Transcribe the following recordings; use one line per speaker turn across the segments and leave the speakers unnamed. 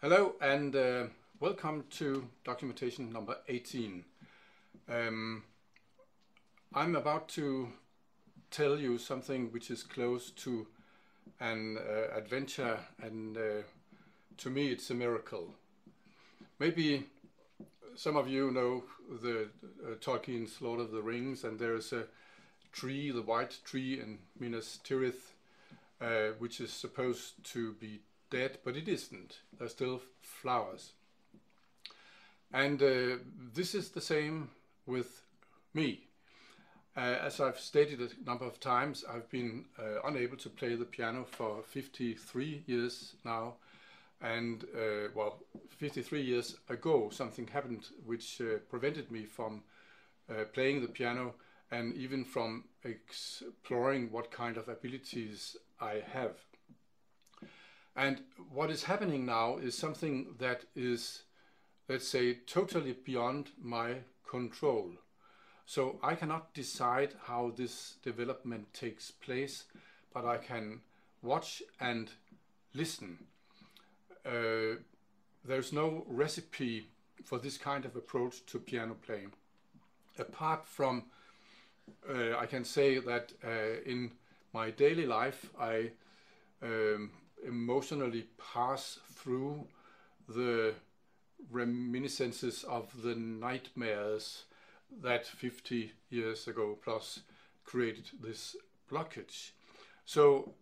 Hello and welcome to documentation number 18. I'm about to tell you something which is close to an adventure, and to me it's a miracle. Maybe some of you know the Tolkien's Lord of the Rings, and there's a tree, the white tree in Minas Tirith, which is supposed to be dead, but it isn't. There's still flowers. And this is the same with me. As I've stated a number of times, I've been unable to play the piano for 53 years now. And well, 53 years ago, something happened which prevented me from playing the piano and even from exploring what kind of abilities I have. And what is happening now is something that is, let's say, totally beyond my control. So I cannot decide how this development takes place, but I can watch and listen. There's no recipe for this kind of approach to piano playing. Apart from, I can say that in my daily life, I emotionally pass through the reminiscences of the nightmares that 50 years ago plus created this blockage. So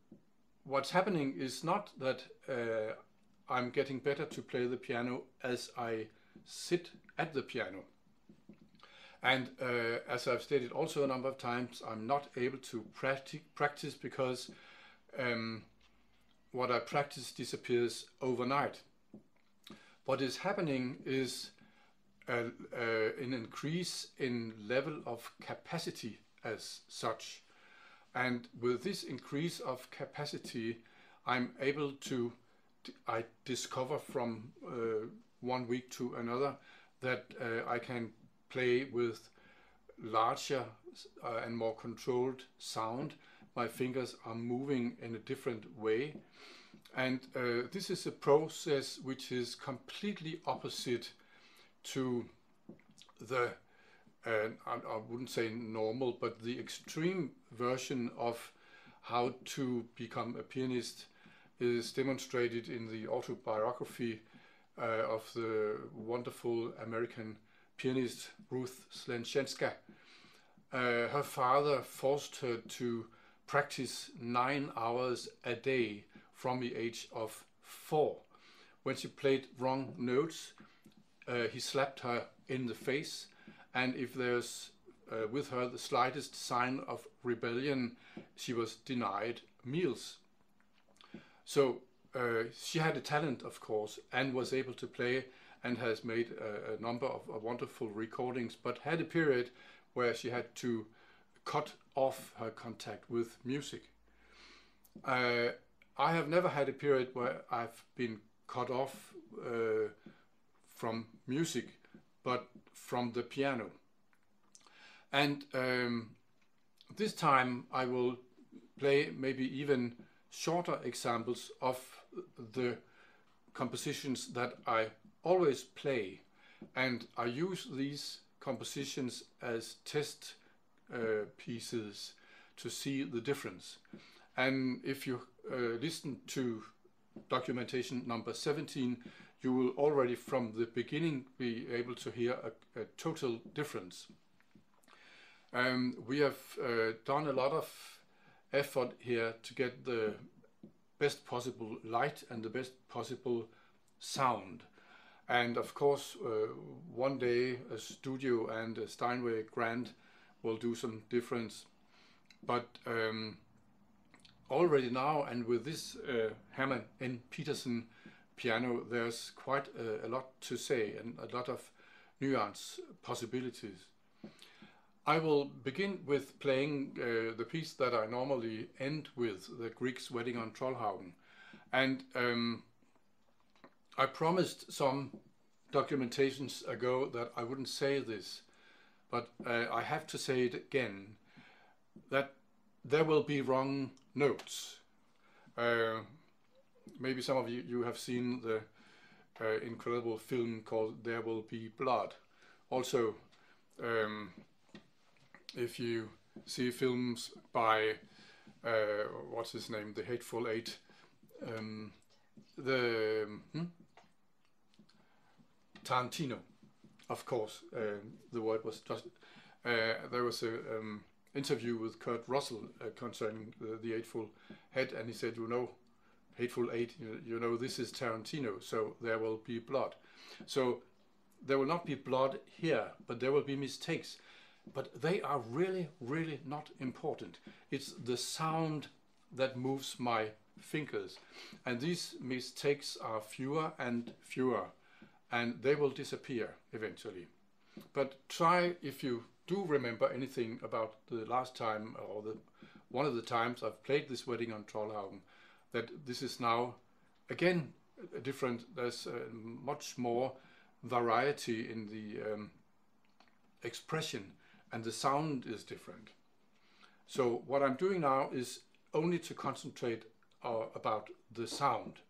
what's happening is not that I'm getting better to play the piano as I sit at the piano. And as I've stated also a number of times, I'm not able to practice because what I practice disappears overnight. What is happening is an increase in level of capacity as such. And with this increase of capacity, I'm able to, I discover from 1 week to another that I can play with larger and more controlled sound. My fingers are moving in a different way. And this is a process which is completely opposite to the, I wouldn't say normal, but the extreme version of how to become a pianist is demonstrated in the autobiography of the wonderful American pianist Ruth Slenczewska. Her father forced her to practice 9 hours a day from the age of 4. When she played wrong notes, he slapped her in the face, and if there's with her the slightest sign of rebellion, she was denied meals. So she had a talent, of course, and was able to play, and has made a number of wonderful recordings, but had a period where she had to cut off her contact with music. I have never had a period where I've been cut off from music, but from the piano. And this time I will play maybe even shorter examples of the compositions that I always play, and I use these compositions as test pieces to see the difference. And if you listen to documentation number 17, you will already from the beginning be able to hear a total difference. We have done a lot of effort here to get the best possible light and the best possible sound. And of course, one day a studio and a Steinway Grand will do some difference. But already now, and with this Herman N. Peterson piano, there's quite a lot to say and a lot of nuance possibilities. I will begin with playing the piece that I normally end with, the Grieg's Wedding on Trollhaugen. And I promised some documentations ago that I wouldn't say this, but I have to say it again, that there will be wrong notes. Maybe some of you have seen the incredible film called There Will Be Blood. Also, if you see films by what's his name, the Hateful Eight, Tarantino, of course, the word was just, there was a interview with Kurt Russell concerning the Eightful Head, and he said, you know, Hateful Eight, you know, this is Tarantino, so there will be blood. So there will not be blood here, but there will be mistakes. But they are really, really not important. It's the sound that moves my fingers. And these mistakes are fewer and fewer, and they will disappear eventually. But try, if you do remember anything about the last time or one of the times I've played this wedding on Trollhaugen, that this is now again different. There's much more variety in the expression, and the sound is different. So what I'm doing now is only to concentrate about the sound.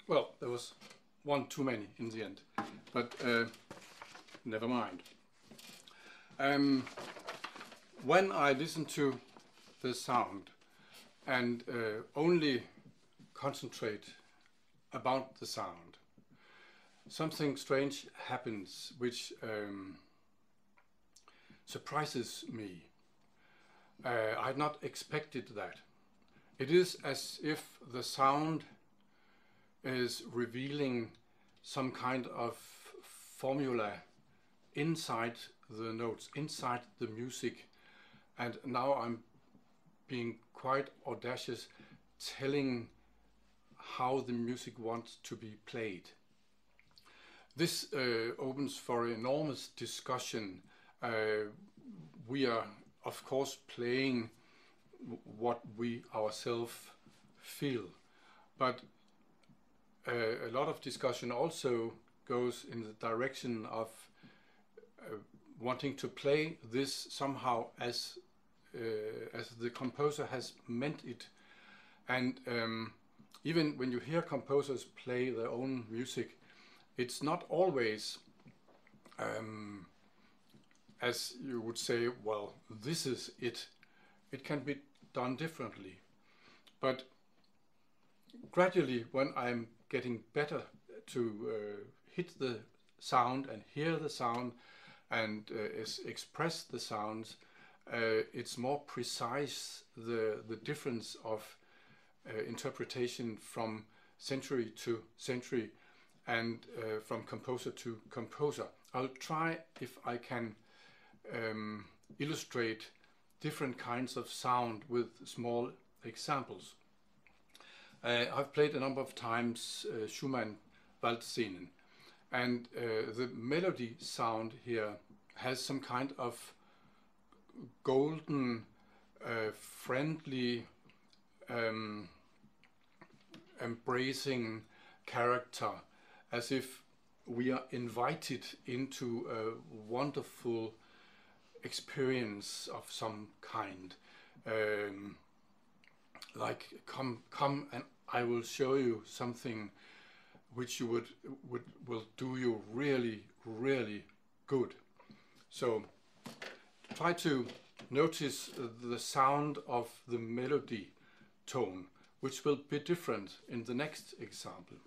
Well, there was one too many in the end, but never mind. When I listen to the sound and only concentrate about the sound, something strange happens which surprises me. I had not expected that. It is as if the sound is revealing some kind of formula inside the notes, inside the music, and now I'm being quite audacious, telling how the music wants to be played. This opens for enormous discussion. We are, of course, playing what we ourselves feel, but a lot of discussion also goes in the direction of wanting to play this somehow as the composer has meant it. And even when you hear composers play their own music, it's not always as you would say, well, this is it. It can be done differently. But gradually, when I'm getting better to hit the sound and hear the sound and express the sounds, it's more precise, the difference of interpretation from century to century and from composer to composer. I'll try if I can illustrate different kinds of sound with small examples. I've played a number of times Schumann Waldscenen, and the melody sound here has some kind of golden, friendly, embracing character, as if we are invited into a wonderful experience of some kind. Like, come and I will show you something which you will do you really, really good. So try to notice the sound of the melody tone, which will be different in the next example.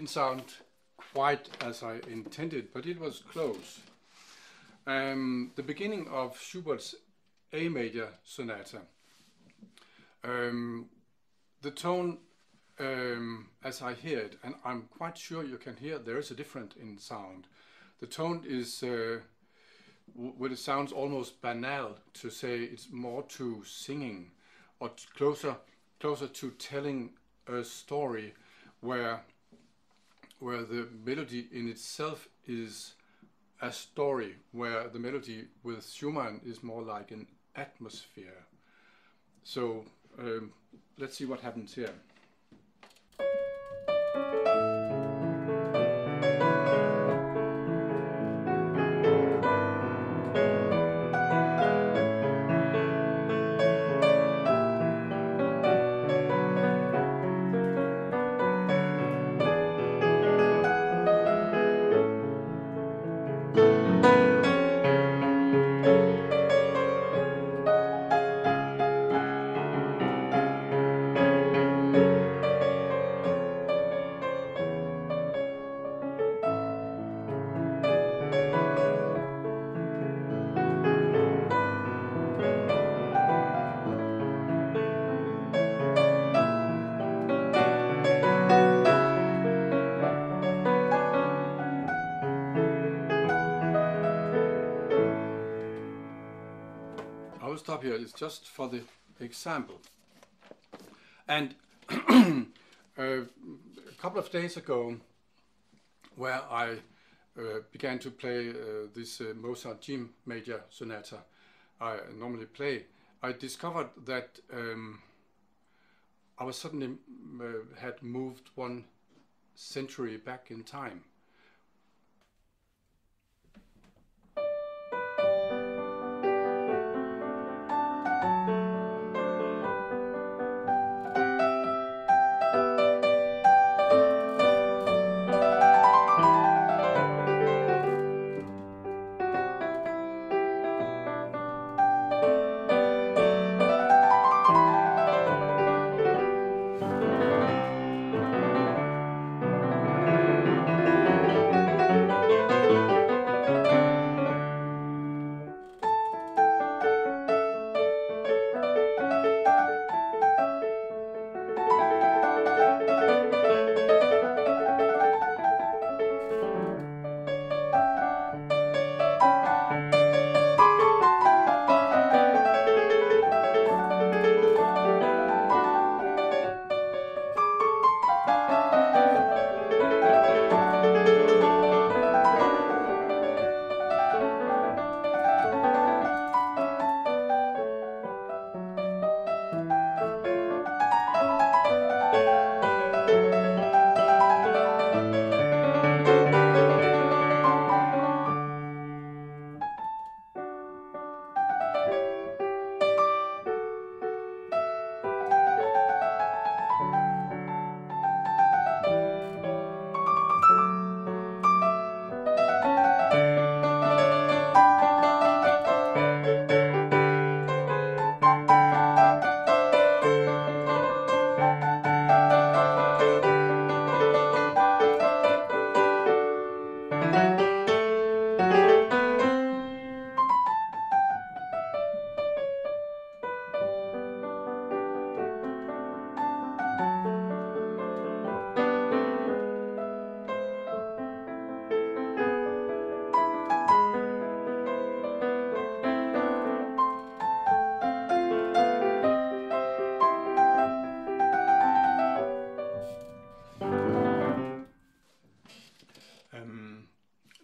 didn't sound quite as I intended, but it was close. The beginning of Schubert's A major sonata, the tone, as I hear it, and I'm quite sure you can hear there is a difference in sound. The tone is, well, it sounds almost banal to say it's more to singing or closer to telling a story where the melody in itself is a story, where the melody with Schumann is more like an atmosphere. So let's see what happens here. I will stop here. It's just for the example. And a couple of days ago, where I began to play this Mozart G major sonata I normally play, I discovered that I was suddenly had moved 1 century back in time.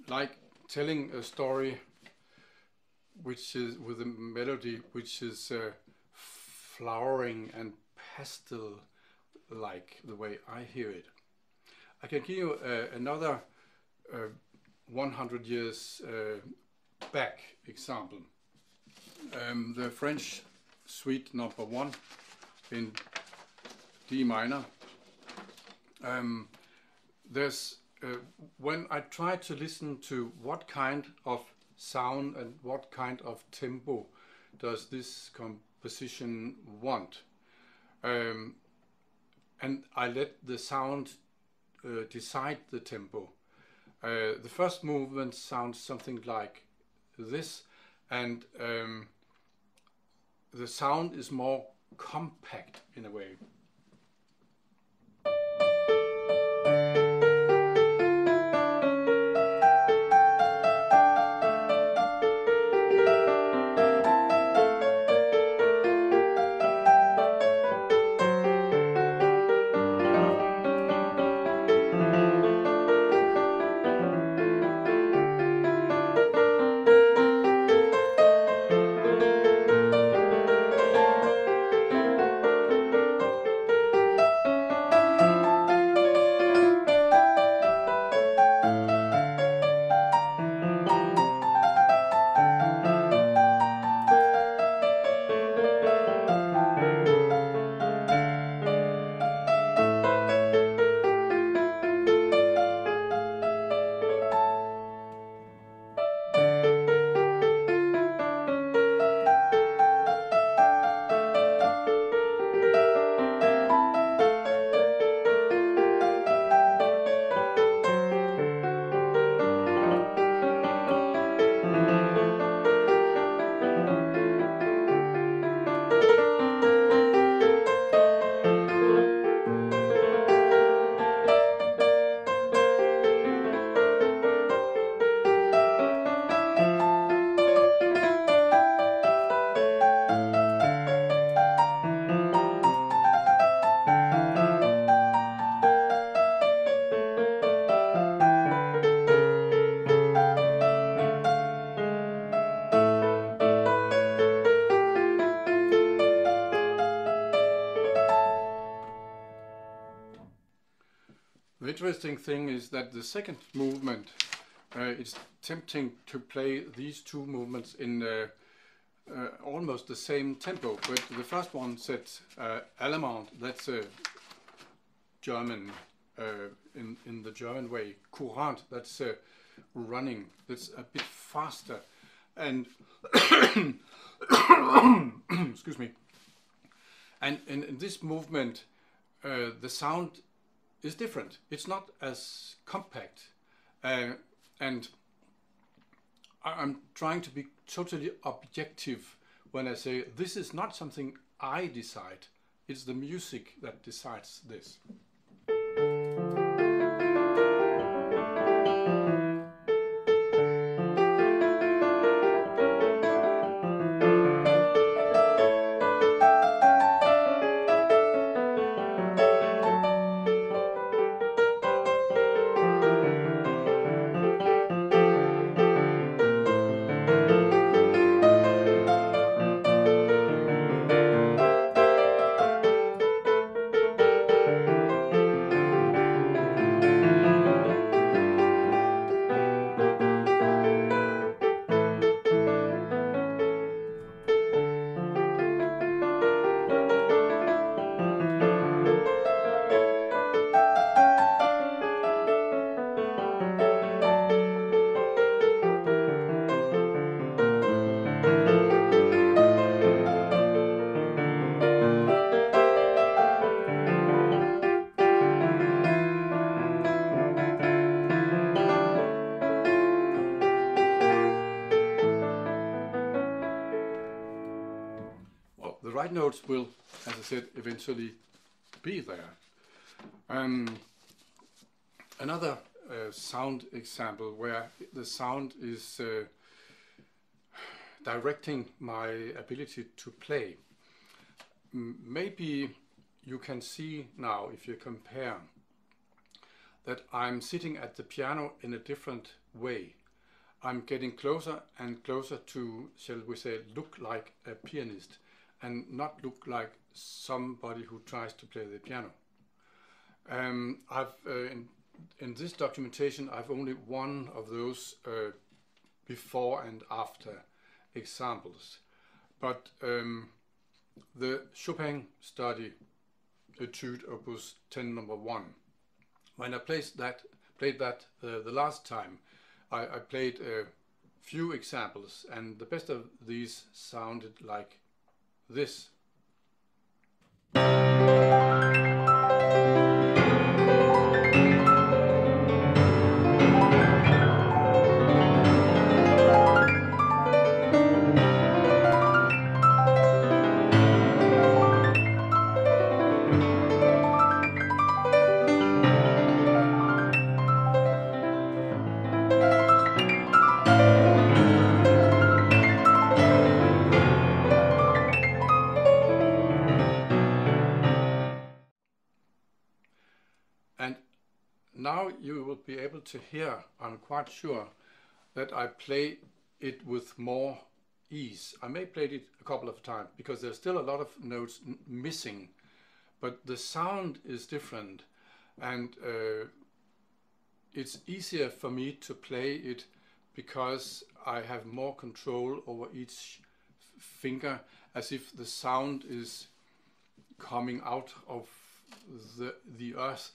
Like telling a story which is with a melody which is flowering and pastel-like, the way I hear it. I can give you another 100 years back example. The French Suite No. 1 in D minor. When I try to listen to what kind of sound and what kind of tempo does this composition want, and I let the sound decide the tempo. The first movement sounds something like this, and the sound is more compact in a way. The interesting thing is that the second movement, it's tempting to play these two movements in almost the same tempo, but the first one said Allemande, that's a German, in the German way. Courant, that's running, that's a bit faster, and excuse me, and in this movement the sound is different. It's not as compact, and I'm trying to be totally objective when I say this is not something I decide, it's the music that decides this. The right notes will, as I said, eventually be there. Another sound example where the sound is directing my ability to play. Maybe you can see now, if you compare, that I'm sitting at the piano in a different way. I'm getting closer and closer to, shall we say, look like a pianist, and not look like somebody who tries to play the piano. In this documentation I've only one of those before and after examples, but the Chopin study Etude Opus 10 number 1, when I played that the last time, I played a few examples, and the best of these sounded like this. be able to hear, I'm quite sure, that I play it with more ease. I may play it a couple of times because there's still a lot of notes missing, but the sound is different, and it's easier for me to play it because I have more control over each finger, as if the sound is coming out of the earth.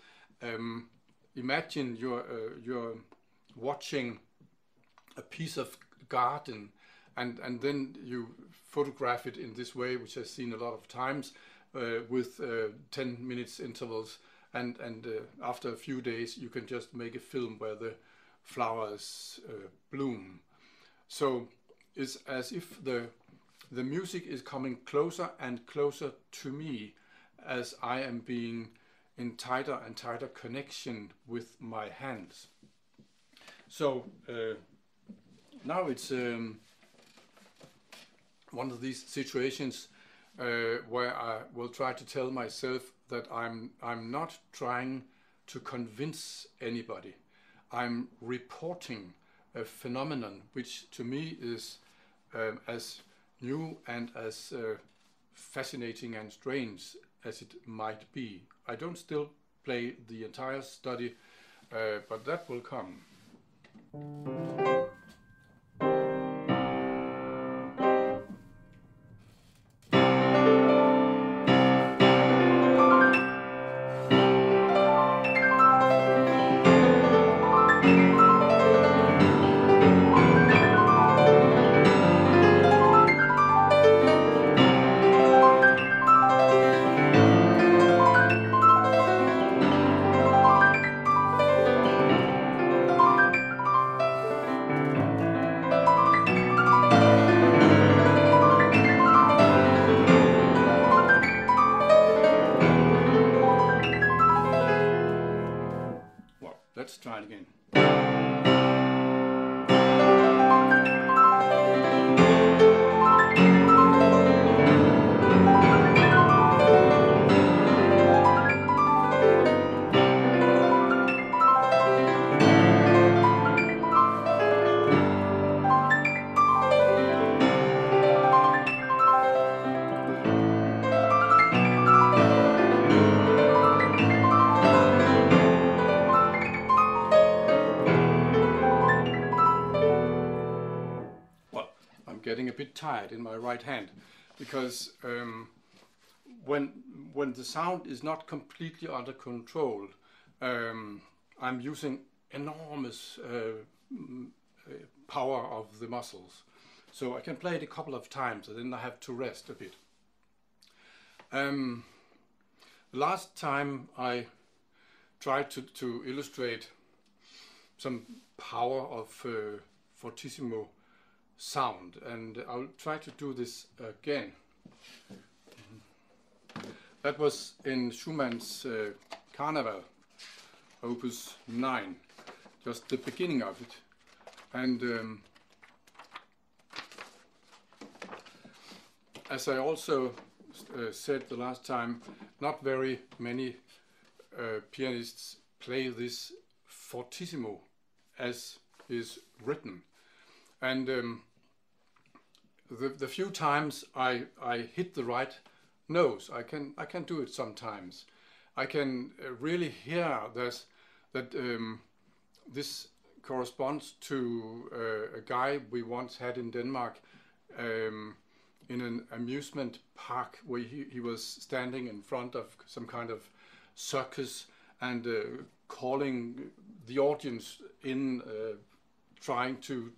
Imagine you're watching a piece of garden, and then you photograph it in this way, which I've seen a lot of times, with 10 minutes intervals, and after a few days you can just make a film where the flowers bloom. So it's as if the music is coming closer and closer to me as I am being in tighter and tighter connection with my hands. So now it's one of these situations where I will try to tell myself that I'm not trying to convince anybody. I'm reporting a phenomenon which to me is as new and as fascinating and strange as it might be. I don't still play the entire study, but that will come. Let's try it again. Getting a bit tired in my right hand, because when the sound is not completely under control, I'm using enormous power of the muscles. So I can play it a couple of times and then I have to rest a bit. Last time I tried to illustrate some power of fortissimo sound, and I'll try to do this again. That was in Schumann's Carnival, Opus 9, just the beginning of it. And as I also said the last time, not very many pianists play this fortissimo as is written. And the few times I hit the right notes, I can do it sometimes. I can really hear that this corresponds to a guy we once had in Denmark in an amusement park, where he was standing in front of some kind of circus and calling the audience in, trying to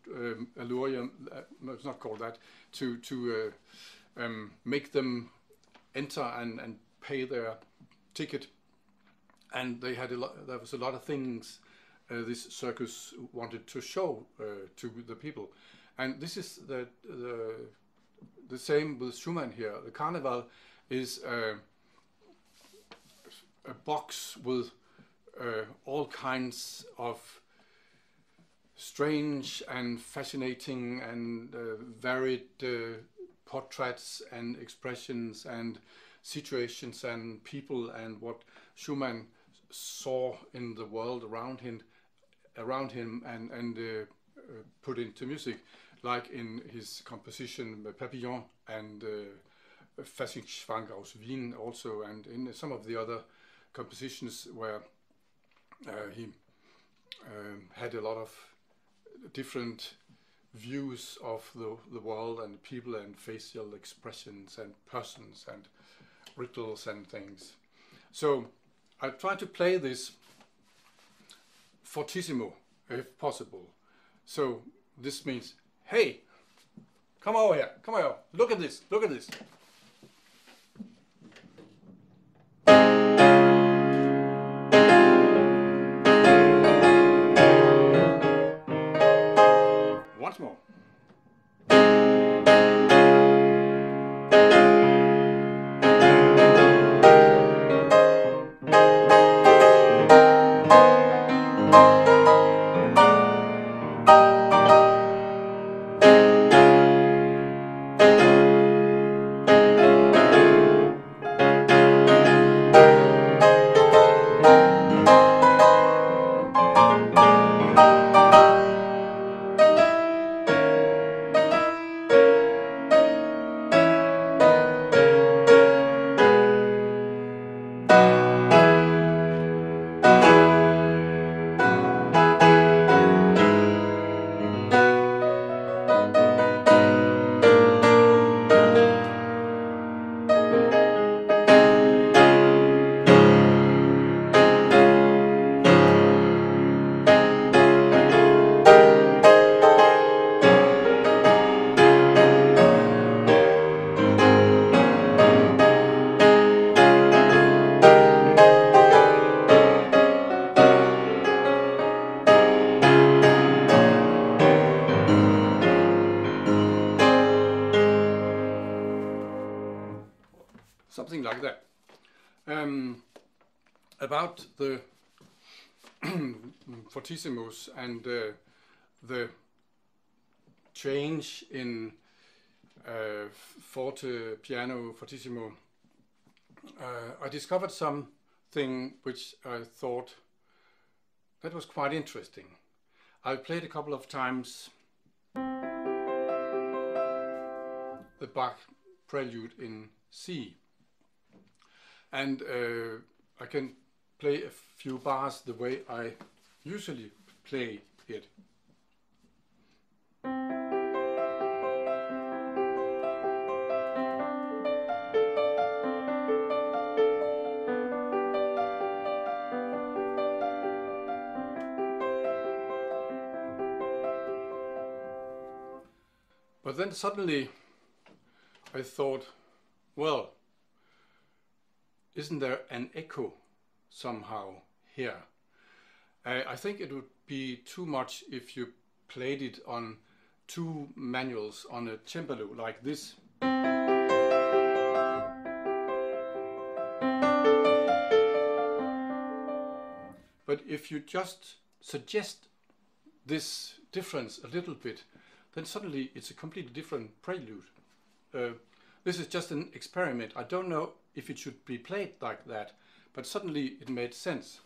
allure them, no, it's not called that, to make them enter and pay their ticket. And they had there was a lot of things this circus wanted to show to the people. And this is the same with Schumann here. The Carnival is a box with all kinds of strange and fascinating and varied portraits and expressions and situations and people, and what Schumann saw in the world around him around him and put into music, like in his composition Papillon and Fasching aus Wien also, and in some of the other compositions where he had a lot of different views of the world and people and facial expressions and persons and rituals and things. So I try to play this fortissimo if possible. So this means, hey, come over here, come over, look at this, look at this. Once more. Something like that. About the fortissimos and the change in forte, piano, fortissimo, I discovered something which I thought that was quite interesting. I played a couple of times the Bach prelude in C. And I can play a few bars the way I usually play it. But then suddenly I thought, well, isn't there an echo somehow here? I think it would be too much if you played it on two manuals on a cembalo like this. But if you just suggest this difference a little bit, then suddenly it's a completely different prelude. This is just an experiment. I don't know if it should be played like that, but suddenly it made sense.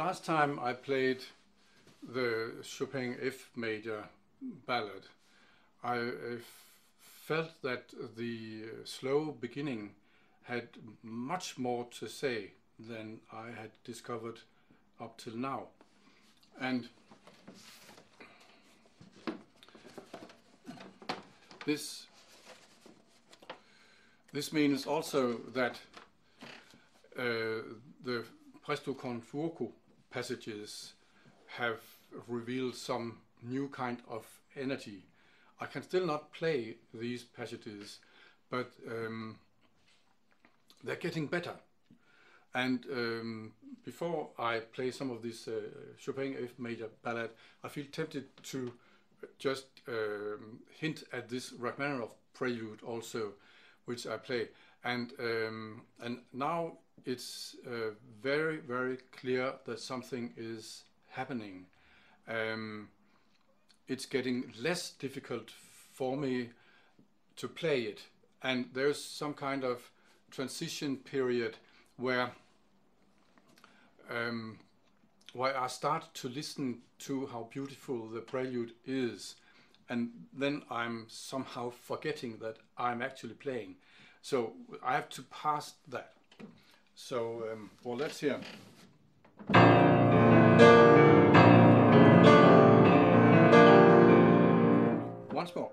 last time I played the Chopin F major ballad, I felt that the slow beginning had much more to say than I had discovered up till now. And this means also that the presto con fuoco passages have revealed some new kind of energy. I can still not play these passages, but they're getting better. And before I play some of this Chopin F major ballad, I feel tempted to just hint at this Rachmaninoff prelude also, which I play. And now it's very, very clear that something is happening. It's getting less difficult for me to play it, and there's some kind of transition period where I start to listen to how beautiful the prelude is, and then I'm somehow forgetting that I'm actually playing. So I have to pass that. So well, let's hear. Once more.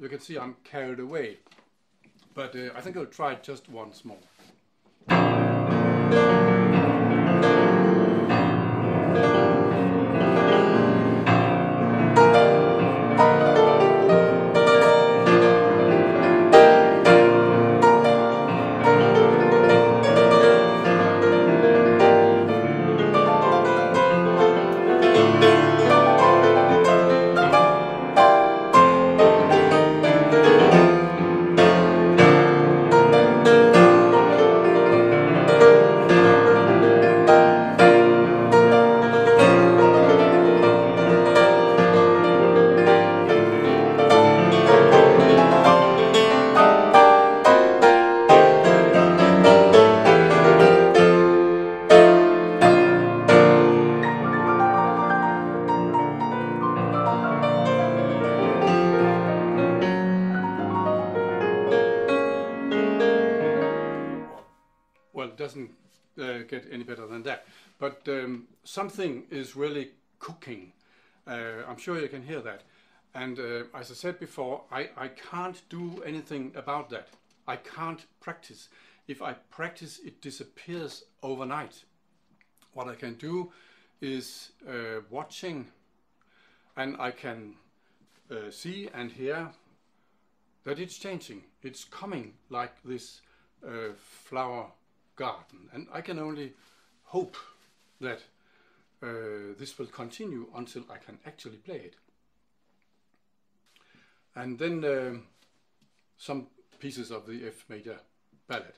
You can see I'm carried away, but I think I'll try it just once more. Well, it doesn't get any better than that, but something is really cooking. I'm sure you can hear that. And as I said before, I can't do anything about that. I can't practice. If I practice, it disappears overnight. What I can do is watching, and I can see and hear that it's changing. It's coming like this flower garden, and I can only hope that this will continue until I can actually play it. And then some pieces of the F major ballad.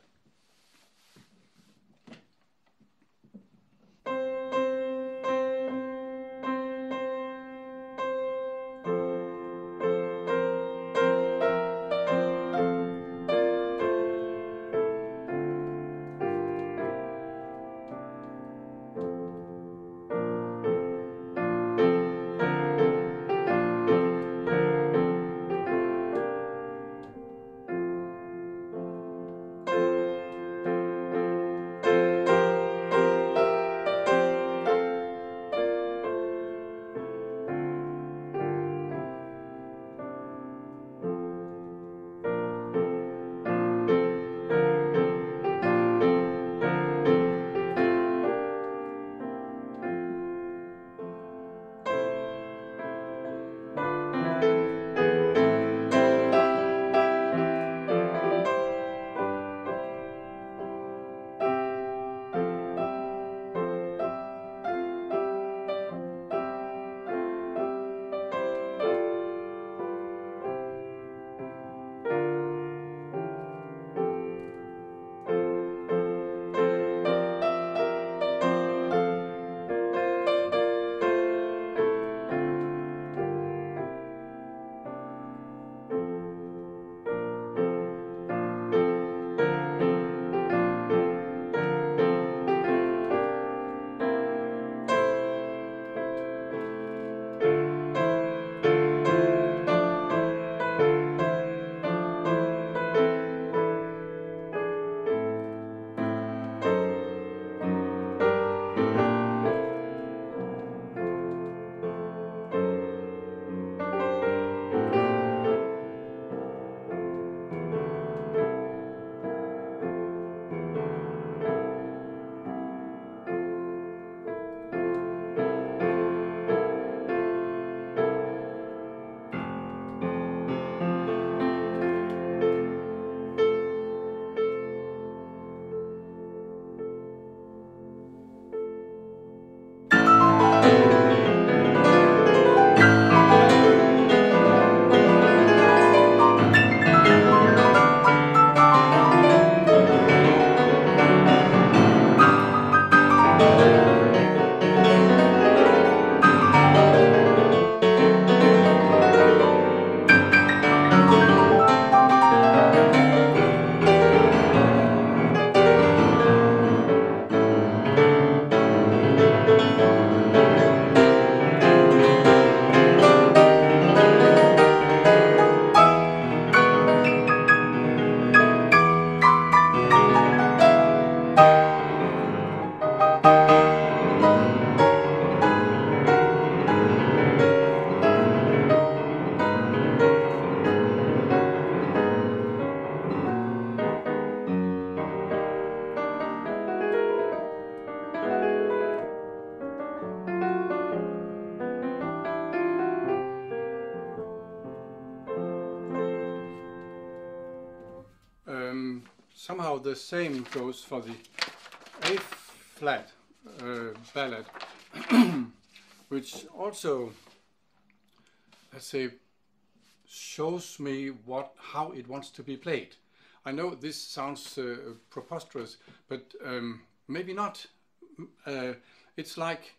somehow the same goes for the A flat ballad, which also, let's say, shows me how it wants to be played. I know this sounds preposterous, but maybe not. It's like,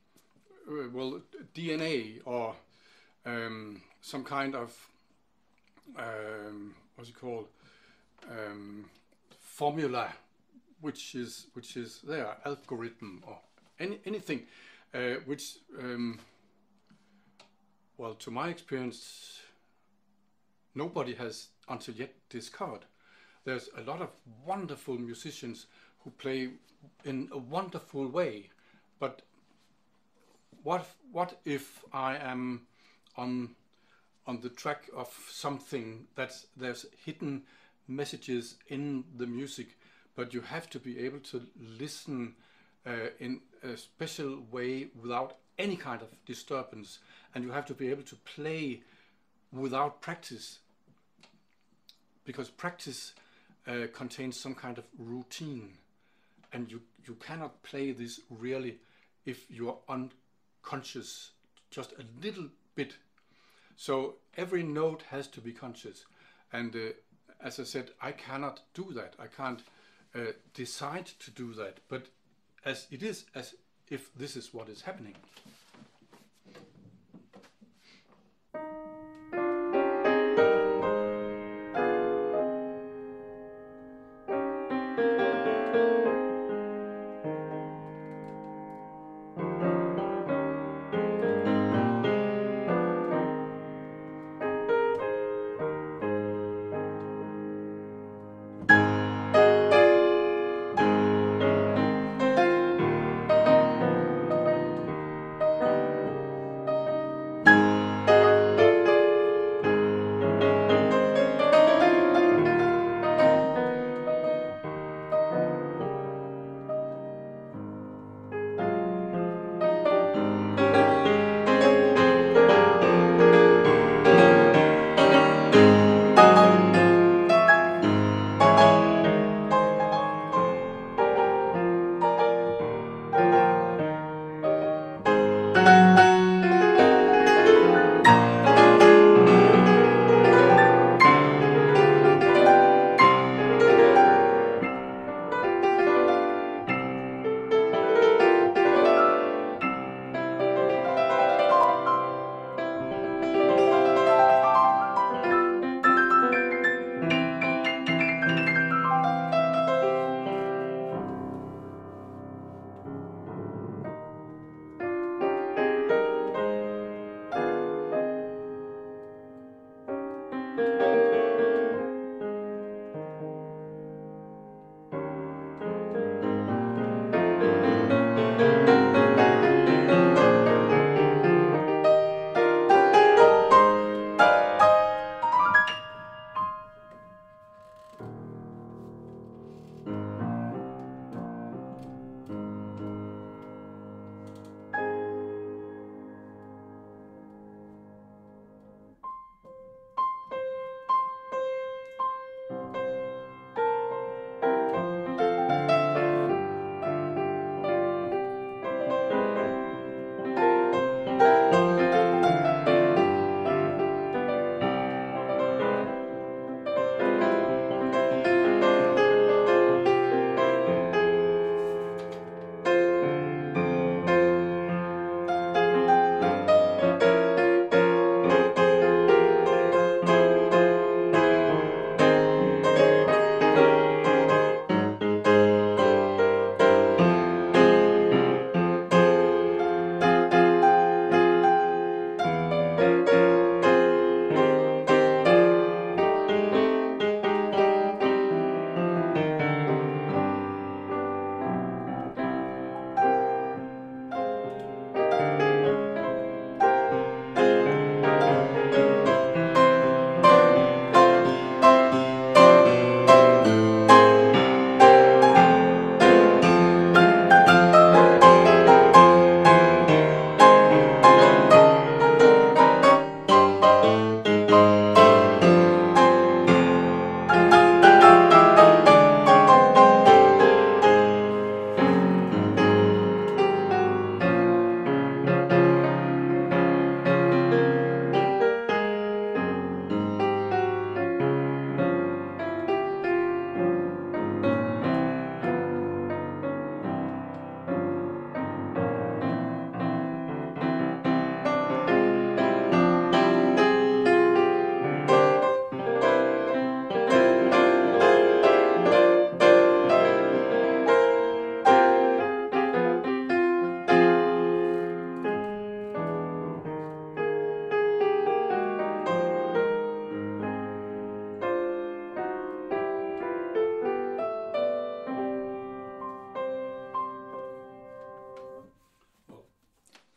well, DNA or some kind of what's it called, formula, which is there, algorithm or anything, which well, to my experience, nobody has until yet discovered. There's a lot of wonderful musicians who play in a wonderful way, but what if I am on the track of something there's hidden messages in the music, but you have to be able to listen in a special way without any kind of disturbance, and you have to be able to play without practice, because practice contains some kind of routine, and you cannot play this really if you are unconscious just a little bit. So every note has to be conscious, and as I said, I cannot do that. I can't decide to do that, but as it is, as if this is what is happening.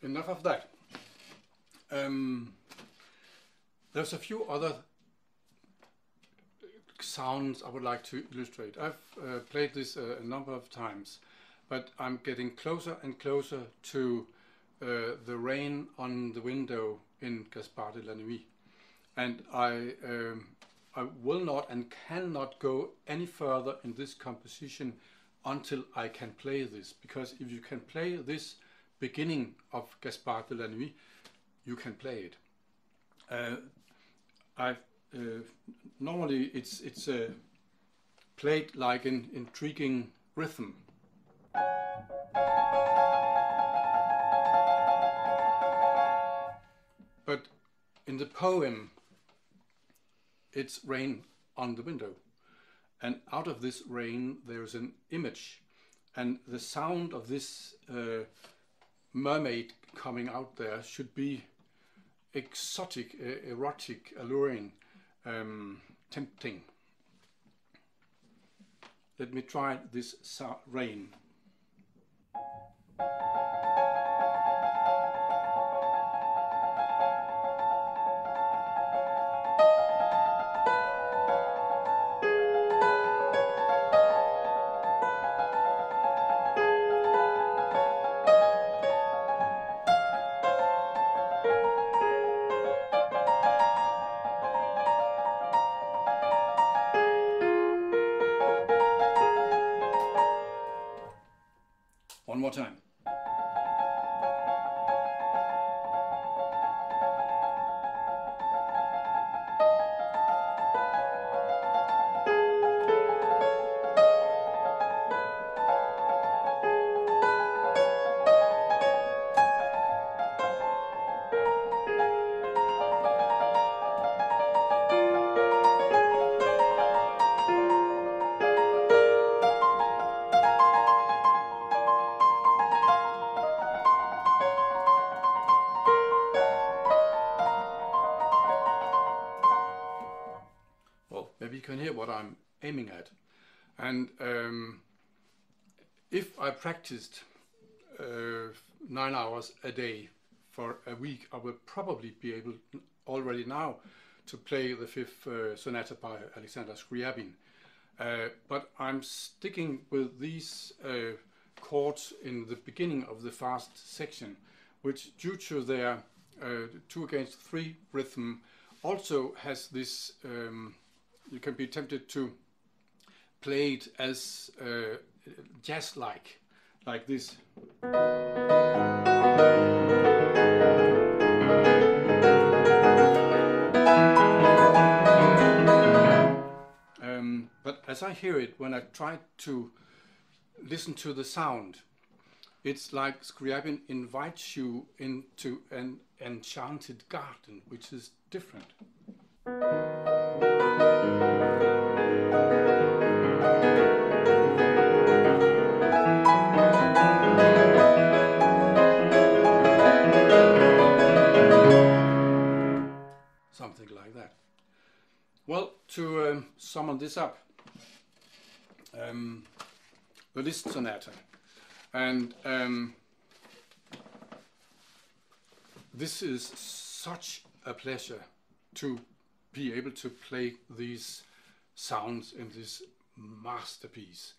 enough of that. There's a few other sounds I would like to illustrate. I've played this a number of times, but I'm getting closer and closer to the rain on the window in Gaspard de la Nuit, and I will not and cannot go any further in this composition until I can play this, because if you can play this beginning of Gaspard de la Nuit, you can play it. Normally it's played like an intriguing rhythm. But in the poem, it's rain on the window, and out of this rain there's an image, and the sound of this mermaid coming out there should be exotic, erotic, alluring, tempting. Let me try this rain. One more time. Maybe you can hear what I'm aiming at. And if I practiced 9 hours a day for a week, I will probably be able already now to play the Fifth Sonata by Alexander Scriabin. But I'm sticking with these chords in the beginning of the fast section, which, due to their 2/3 rhythm, also has this, you can be tempted to play it as jazz-like, like this. But as I hear it, when I try to listen to the sound, it's like Scriabin invites you into an enchanted garden, which is different. Something like that. Well, to sum this up, the Liszt Sonata, and this is such a pleasure to be able to play these sounds in this masterpiece.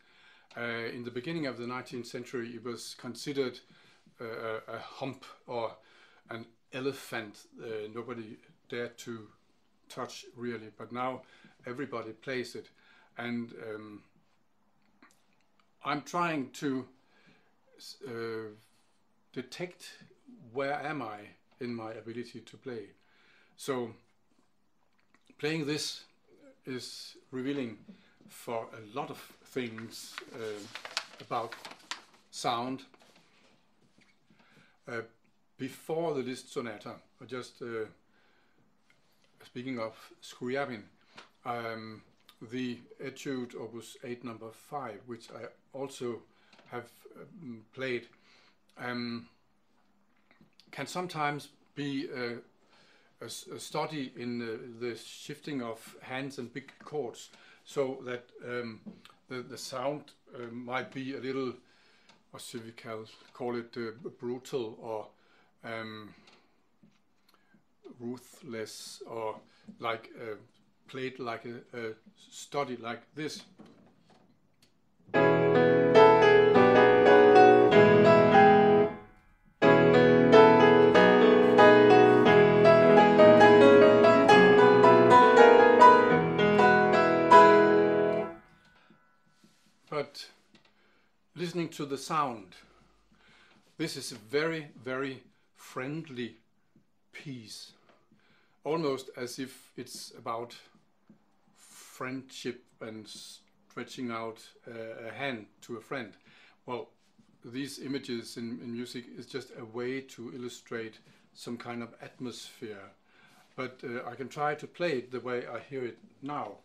In the beginning of the 19th century, it was considered a hump or an elephant. Nobody dared to touch, really, but now everybody plays it. And I'm trying to detect where am I in my ability to play. So playing this is revealing for a lot of things about sound. Before the Liszt Sonata, just speaking of Scriabin, the Etude Opus 8 number 5, which I also have played, can sometimes be a study in the shifting of hands and big chords, so that the sound might be a little, what should we call it, brutal or ruthless, or like played like a study like this. But listening to the sound, this is a very, very friendly piece, almost as if it's about friendship and stretching out a hand to a friend. Well, these images in music is just a way to illustrate some kind of atmosphere, but I can try to play it the way I hear it now.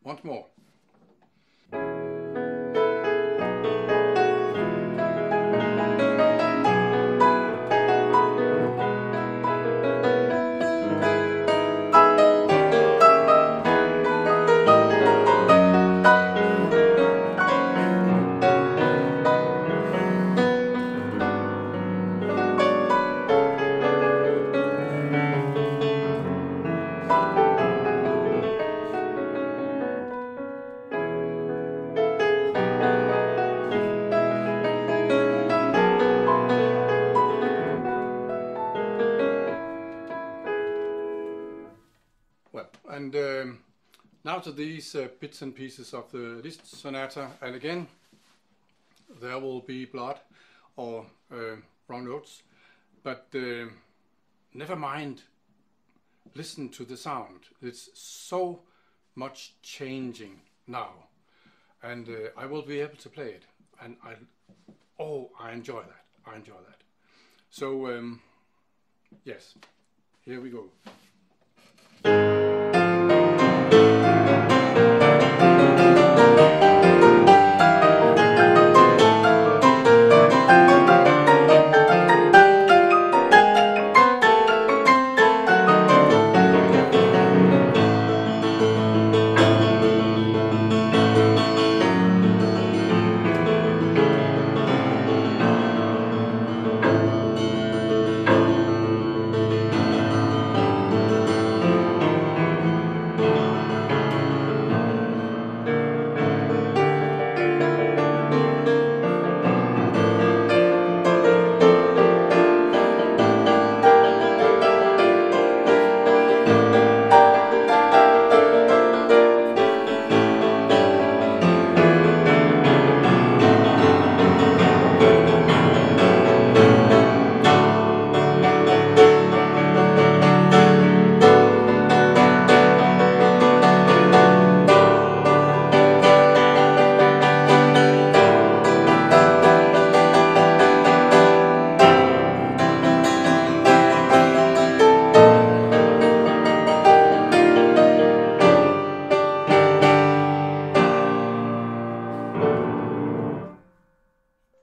Once more. And now to these bits and pieces of the Liszt sonata, and again there will be blood or wrong notes, but never mind, listen to the sound. It's so much changing now, and I will be able to play it, and I enjoy that. So yes, here we go.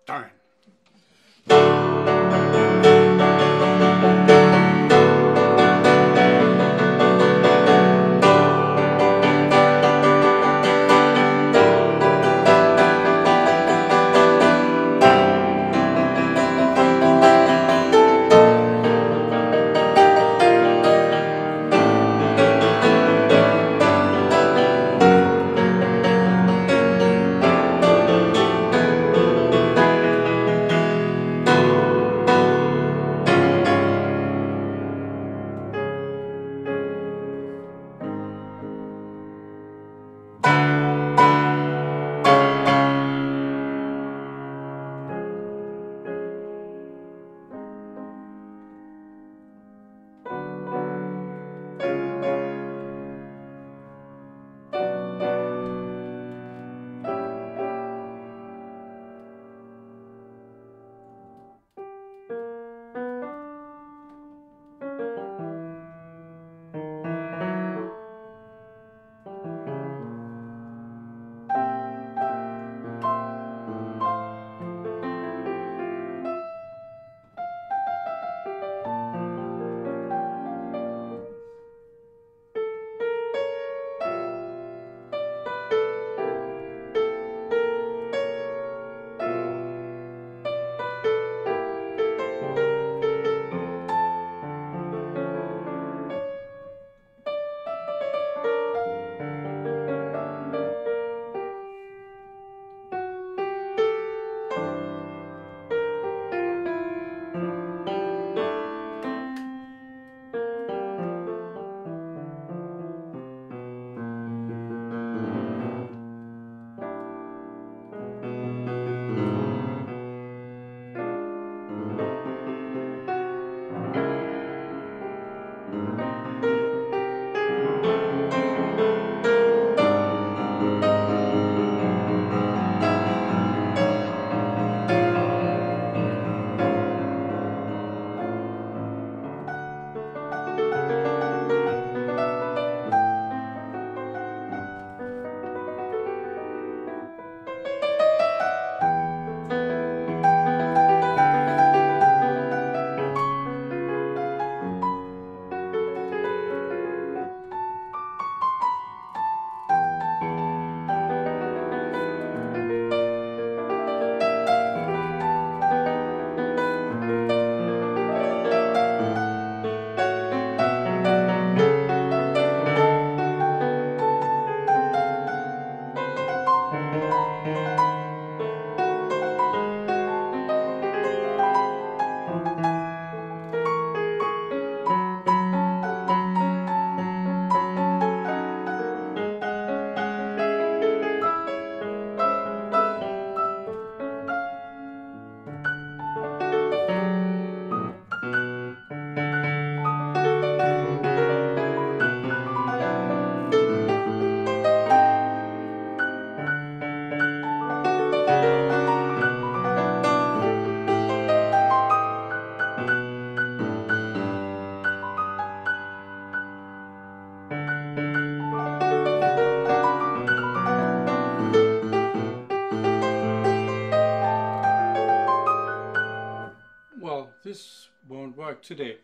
Darn. this won't work today.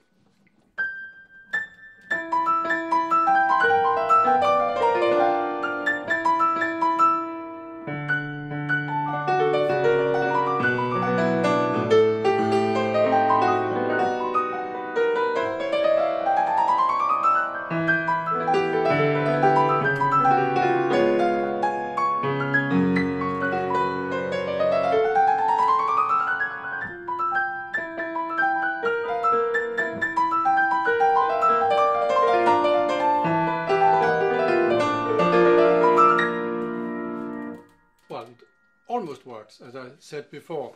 Well, it almost works, as I said before.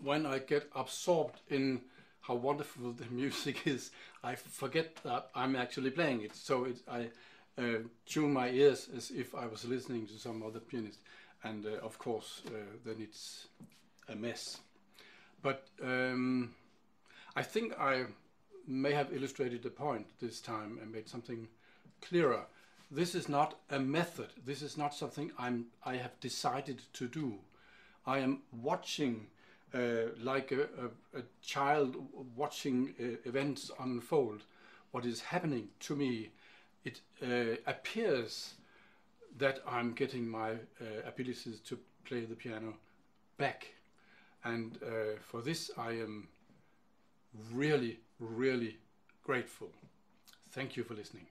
When I get absorbed in how wonderful the music is, I forget that I'm actually playing it. So I tune my ears as if I was listening to some other pianist. And of course, then it's a mess. But I think I may have illustrated the point this time and made something clearer. This is not a method. This is not something I have decided to do. I am watching like a child watching events unfold. What is happening to me, it appears that I'm getting my abilities to play the piano back. And for this I am really, really grateful. Thank you for listening.